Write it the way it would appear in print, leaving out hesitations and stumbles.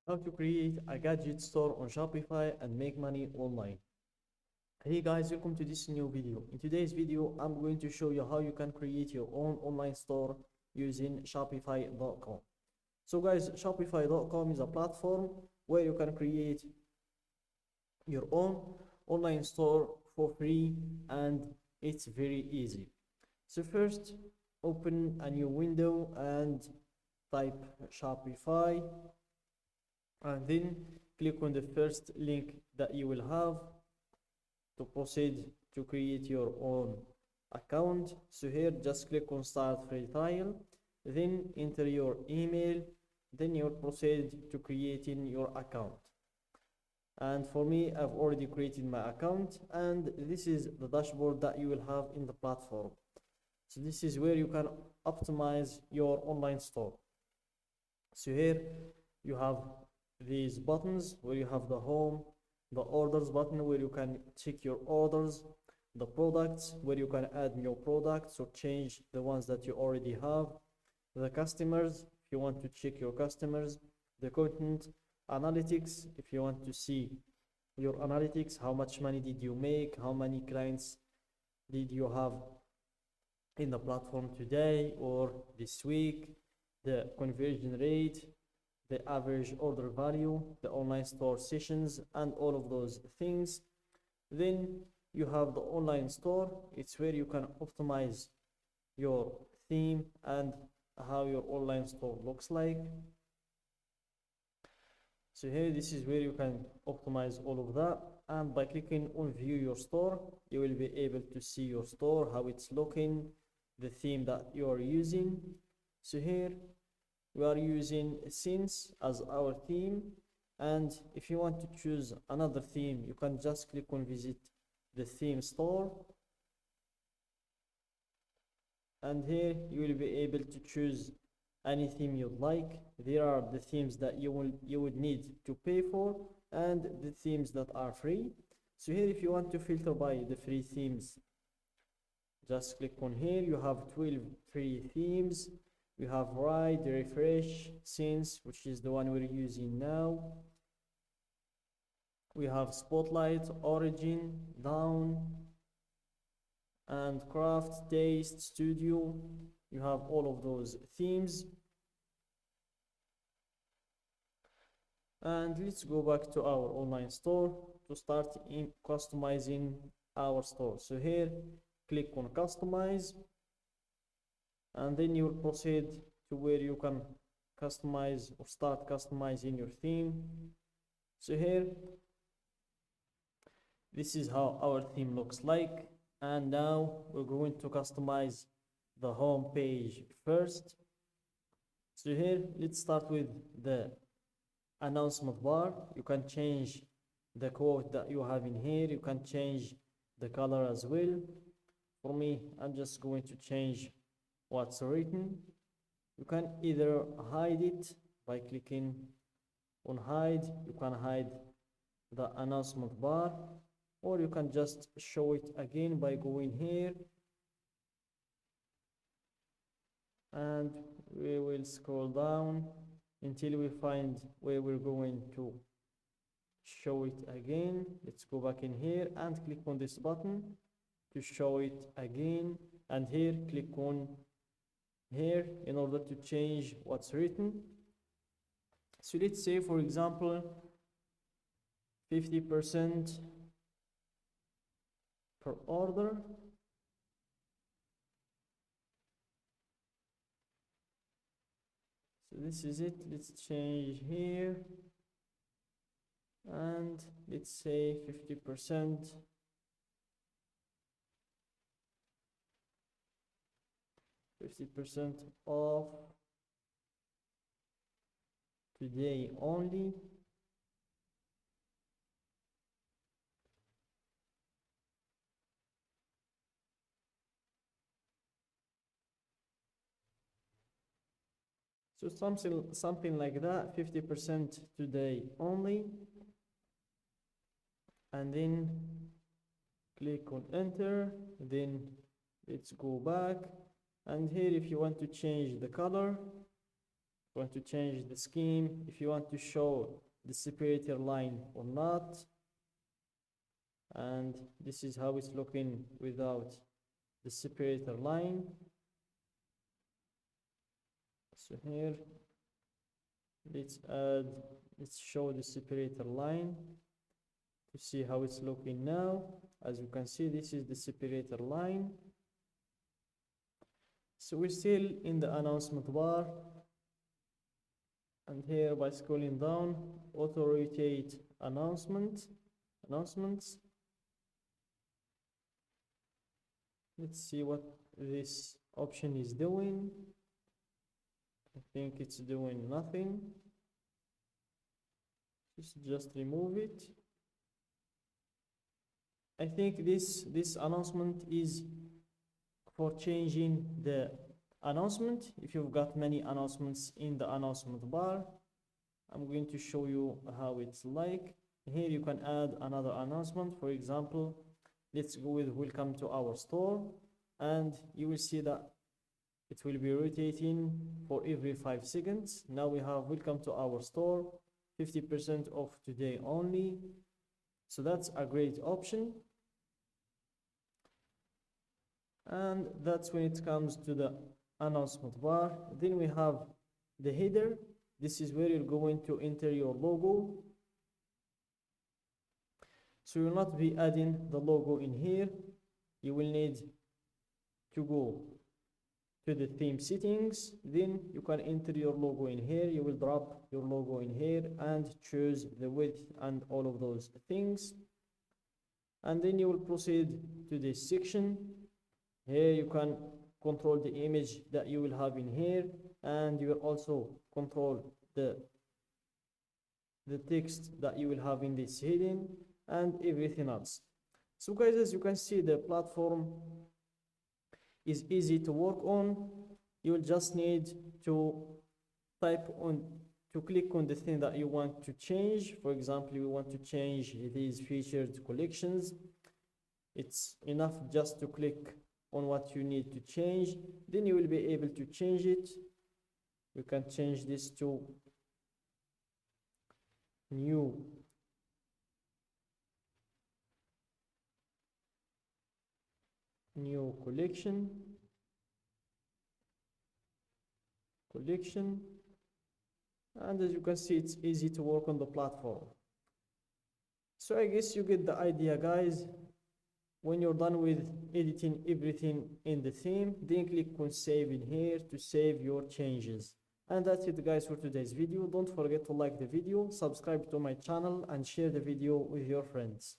How to create a gadget store on Shopify and make money online. Hey guys, welcome to this new video. In today's video, I'm going to show you how you can create your own online store using Shopify.com. So guys, Shopify.com is a platform where you can create your own online store for free, and it's very easy. So first, open a new window and type Shopify, and then click on the first link that you will have to proceed to create your own account. So here just click on start free trial, then enter your email, then you'll proceed to creating your account. And for me, I've already created my account, and this is the dashboard that you will have in the platform. So this is where you can optimize your online store. So here you have these buttons where you have the home, the orders button where you can check your orders, the products where you can add new products or change the ones that you already have, the customers if you want to check your customers, the content, analytics if you want to see your analytics, how much money did you make, how many clients did you have in the platform today or this week, the conversion rate, the average order value, the online store sessions, and all of those things. Then you have the online store. It's where you can optimize your theme and how your online store looks like. So here, this is where you can optimize all of that, and by clicking on view your store, you will be able to see your store, how it's looking, the theme that you are using. So here we are using Since as our theme, and if you want to choose another theme, you can just click on visit the theme store, and here you will be able to choose any theme you'd like. There are the themes that you would need to pay for and the themes that are free. So here, if you want to filter by the free themes, just click on here. You have 12 free themes. We have Ride, Refresh, Since, which is the one we're using now. We have Spotlight, Origin, Down, and Craft, Taste, Studio. You have all of those themes. And let's go back to our online store to start in customizing our store. So here, click on Customize, and then you will proceed to where you can customize or start customizing your theme. So here, this is how our theme looks like, and now we're going to customize the home page first. So here, let's start with the announcement bar. You can change the quote that you have in here. You can change the color as well. For me, I'm just going to change what's written. You can either hide it by clicking on hide. You can hide the announcement bar, or you can just show it again by going here, and we will scroll down until we find where we're going to show it again. Let's go back in here and click on this button to show it again, and here click on here in order to change what's written. So let's say, for example, 50% per order. So this is it. Let's change here, and let's say 50% off today only. So something like that, 50% today only, and then click on enter. Then let's go back, and here if you want to change the color, you want to change the scheme, if you want to show the separator line or not. And this is how it's looking without the separator line. So here, let's show the separator line to see how it's looking now. As you can see, this is the separator line. So we're still in the announcement bar, and here by scrolling down, auto rotate announcements. Let's see what this option is doing. I think it's doing nothing. Just remove it. I think this announcement is for changing the announcement. If you've got many announcements in the announcement bar, I'm going to show you how it's like. Here you can add another announcement. For example, let's go with welcome to our store, and you will see that it will be rotating for every 5 seconds. Now we have welcome to our store, 50% off today only. So that's a great option. And that's when it comes to the announcement bar. Then we have the header. This is where you're going to enter your logo. So you'll not be adding the logo in here. You will need to go to the theme settings. Then you can enter your logo in here. You will drop your logo in here and choose the width and all of those things. And then you will proceed to this section. Here you can control the image that you will have in here, and you will also control the text that you will have in this heading and everything else. So guys, as you can see, the platform is easy to work on. You will just need to click on the thing that you want to change. For example, you want to change these featured collections. It's enough just to click on what you need to change. Then you will be able to change it. You can change this to new collection, and as you can see, it's easy to work on the platform. So I guess you get the idea, guys. When you're done with editing everything in the theme, then click on save in here to save your changes. And that's it, guys, for today's video. Don't forget to like the video, subscribe to my channel, and share the video with your friends.